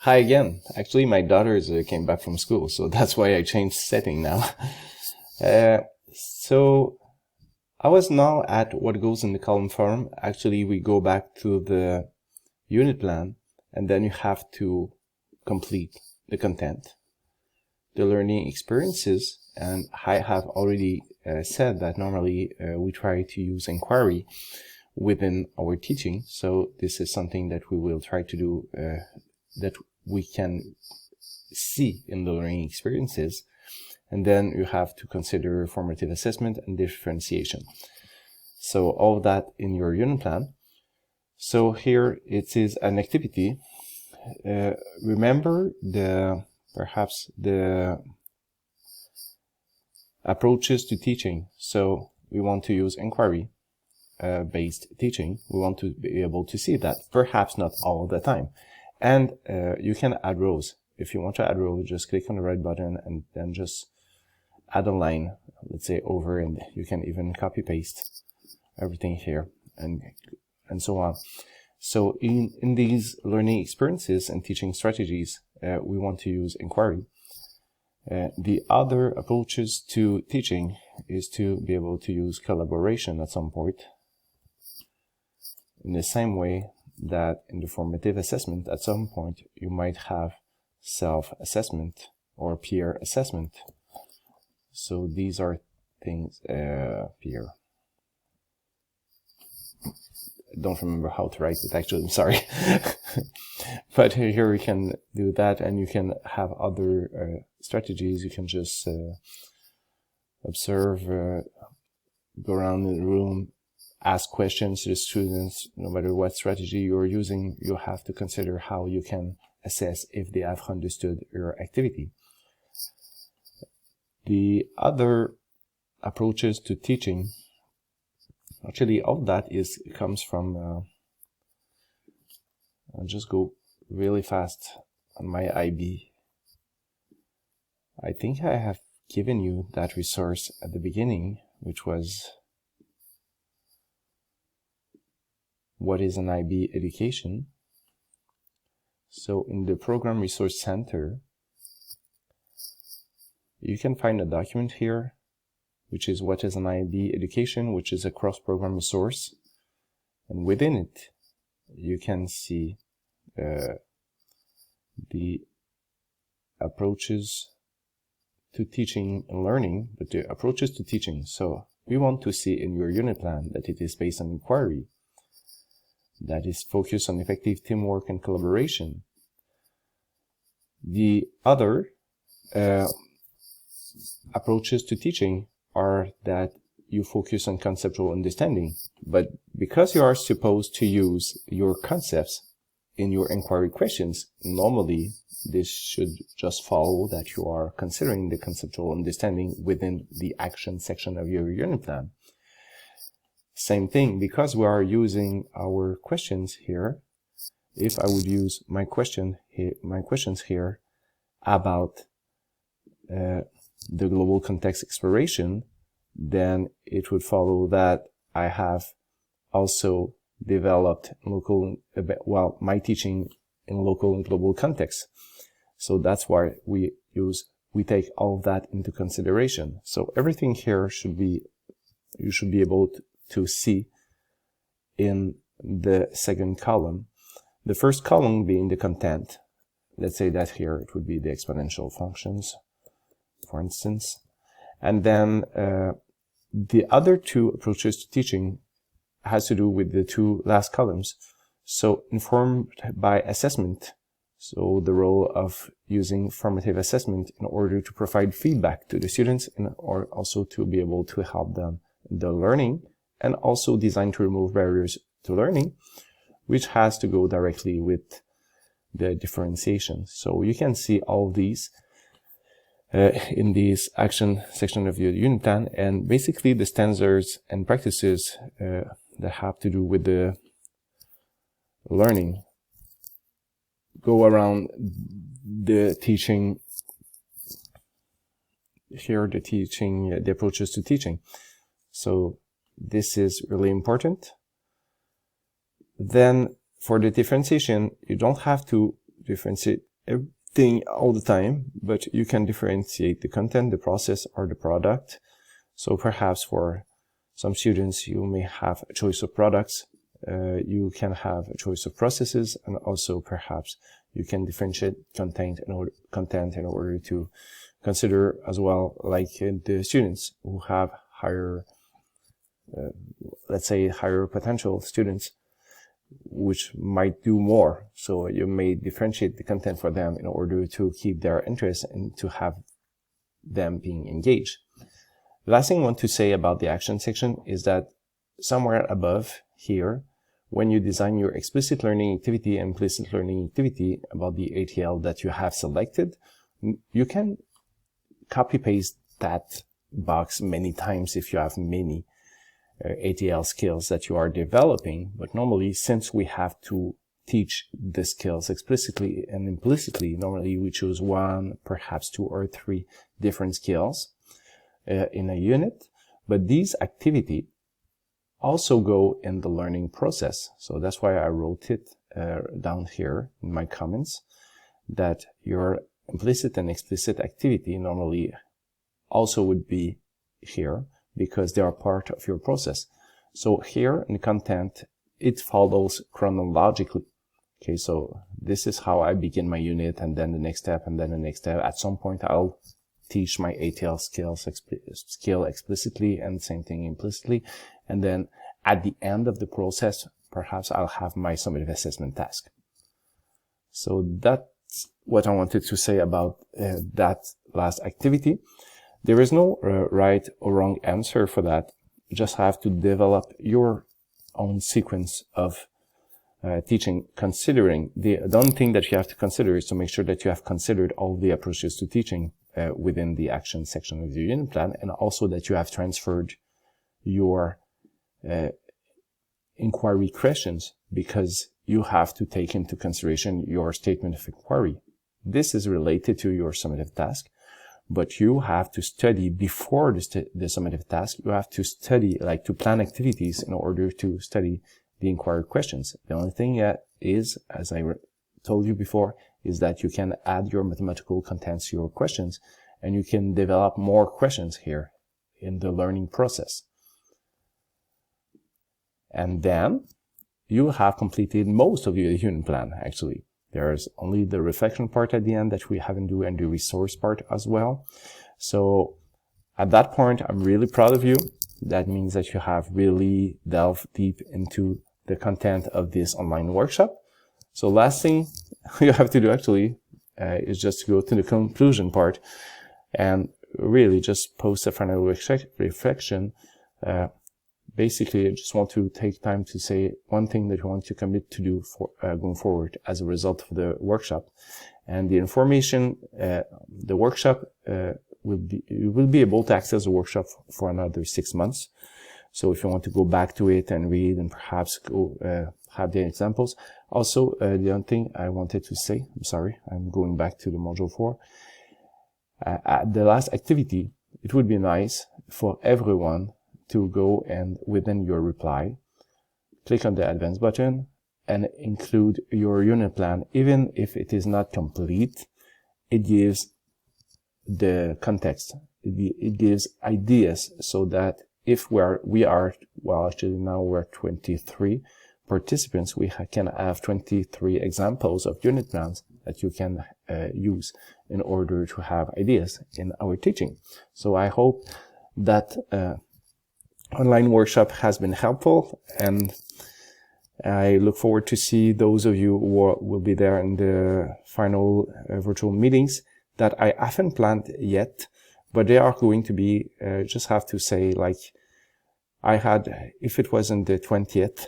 Hi again. Actually, my daughters came back from school, so that's why I changed setting now. So I was now at what goes in the column form. Actually, we go back to the unit plan, and then you have to complete the content, the learning experiences, and I have already said that normally we try to use inquiry within our teaching. So this is something that we will try to do that we can see in the learning experiences. And then you have to consider formative assessment and differentiation. So all that in your unit plan. So here it is an activity. Remember perhaps the approaches to teaching. So we want to use inquiry based teaching. We want to be able to see that, perhaps not all the time. And you can add rows. If you want to add rows, just click on the right button and then just add a line, let's say over, and you can even copy paste everything here and so on. So in these learning experiences and teaching strategies, we want to use inquiry. The other approaches to teaching is to be able to use collaboration at some point, in the same way that in the formative assessment at some point you might have self-assessment or peer assessment. So these are things, peer. I don't remember how to write it actually, I'm sorry. But here we can do that, and you can have other strategies. You can just observe, go around the room, ask questions to the students. No matter what strategy you're using, you have to consider how you can assess if they have understood your activity. The other approaches to teaching, actually all that comes from, I'll just go really fast on my IB. I think I have given you that resource at the beginning, which was what is an IB education. So in the Program Resource Center, you can find a document here, which is what is an IB education, which is a cross-program resource. And within it, you can see the approaches to teaching and learning, but the approaches to teaching. So we want to see in your unit plan that it is based on inquiry, that is focused on effective teamwork and collaboration. The other approaches to teaching are that you focus on conceptual understanding, but because you are supposed to use your concepts in your inquiry questions, normally this should just follow that you are considering the conceptual understanding within the action section of your unit plan. Same thing, because we are using our questions here. If I would use my questions here about the global context exploration, then it would follow that I have also developed my teaching in local and global context. So that's why we take all of that into consideration. So everything here you should be able to see in the second column. The first column being the content. Let's say that here it would be the exponential functions, for instance. And then the other two approaches to teaching has to do with the two last columns. So informed by assessment. So the role of using formative assessment in order to provide feedback to the students or also to be able to help them in the learning, and also designed to remove barriers to learning, which has to go directly with the differentiation. So you can see all these in this action section of your unit plan, and basically the standards and practices that have to do with the learning go around the teaching here, the approaches to teaching. So this is really important. Then for the differentiation, you don't have to differentiate everything all the time, but you can differentiate the content, the process, or the product. So perhaps for some students, you may have a choice of products, you can have a choice of processes, and also perhaps you can differentiate content in order to consider as well, like the students who have higher, let's say higher potential students, which might do more. So you may differentiate the content for them in order to keep their interest and to have them being engaged. The last thing I want to say about the action section is that somewhere above here, when you design your explicit learning activity and implicit learning activity about the ATL that you have selected, you can copy paste that box many times if you have many ATL skills that you are developing. But normally, since we have to teach the skills explicitly and implicitly, normally we choose one, perhaps 2 or 3 different skills in a unit. But these activities also go in the learning process. So that's why I wrote it down here in my comments, that your implicit and explicit activity normally also would be here, because they are part of your process. So here in the content, it follows chronologically. Okay, so this is how I begin my unit, and then the next step, and then the next step. At some point, I'll teach my ATL skill explicitly, and same thing implicitly. And then at the end of the process, perhaps I'll have my summative assessment task. So that's what I wanted to say about that last activity. There is no right or wrong answer for that. You just have to develop your own sequence of teaching, considering the only thing that you have to consider is to make sure that you have considered all the approaches to teaching within the action section of your unit plan, and also that you have transferred your inquiry questions, because you have to take into consideration your statement of inquiry. This is related to your summative task. But you have to study before the summative task. You have to study, like to plan activities in order to study the inquiry questions. The only thing is, as I told you before, is that you can add your mathematical contents to your questions, and you can develop more questions here in the learning process. And then you have completed most of your unit plan, actually. There's only the reflection part at the end that we haven't done, and the resource part as well. So at that point, I'm really proud of you. That means that you have really delved deep into the content of this online workshop. So last thing you have to do actually is just to go to the conclusion part and really just post a final reflection. Basically, I just want to take time to say one thing that you want to commit to do for going forward as a result of the workshop. And the information, the workshop you will be able to access the workshop for another 6 months. So if you want to go back to it and read and perhaps go have the examples. Also, the other thing I wanted to say, I'm sorry, I'm going back to the module 4. At the last activity, it would be nice for everyone to go and within your reply, click on the advance button and include your unit plan. Even if it is not complete, it gives the context. It gives ideas, so that if we are, well, actually now we're 23 participants, we can have 23 examples of unit plans that you can use in order to have ideas in our teaching. So I hope that online workshop has been helpful, and I look forward to see those of you who will be there in the final virtual meetings that I haven't planned yet, but they are going to be, just have to say, like I had, if it wasn't the 20th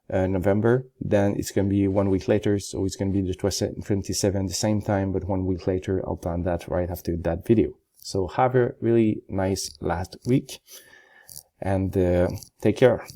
November, then it's going to be 1 week later, so it's going to be the 27th, the same time, but 1 week later, I'll plan that right after that video. So have a really nice last week, and take care.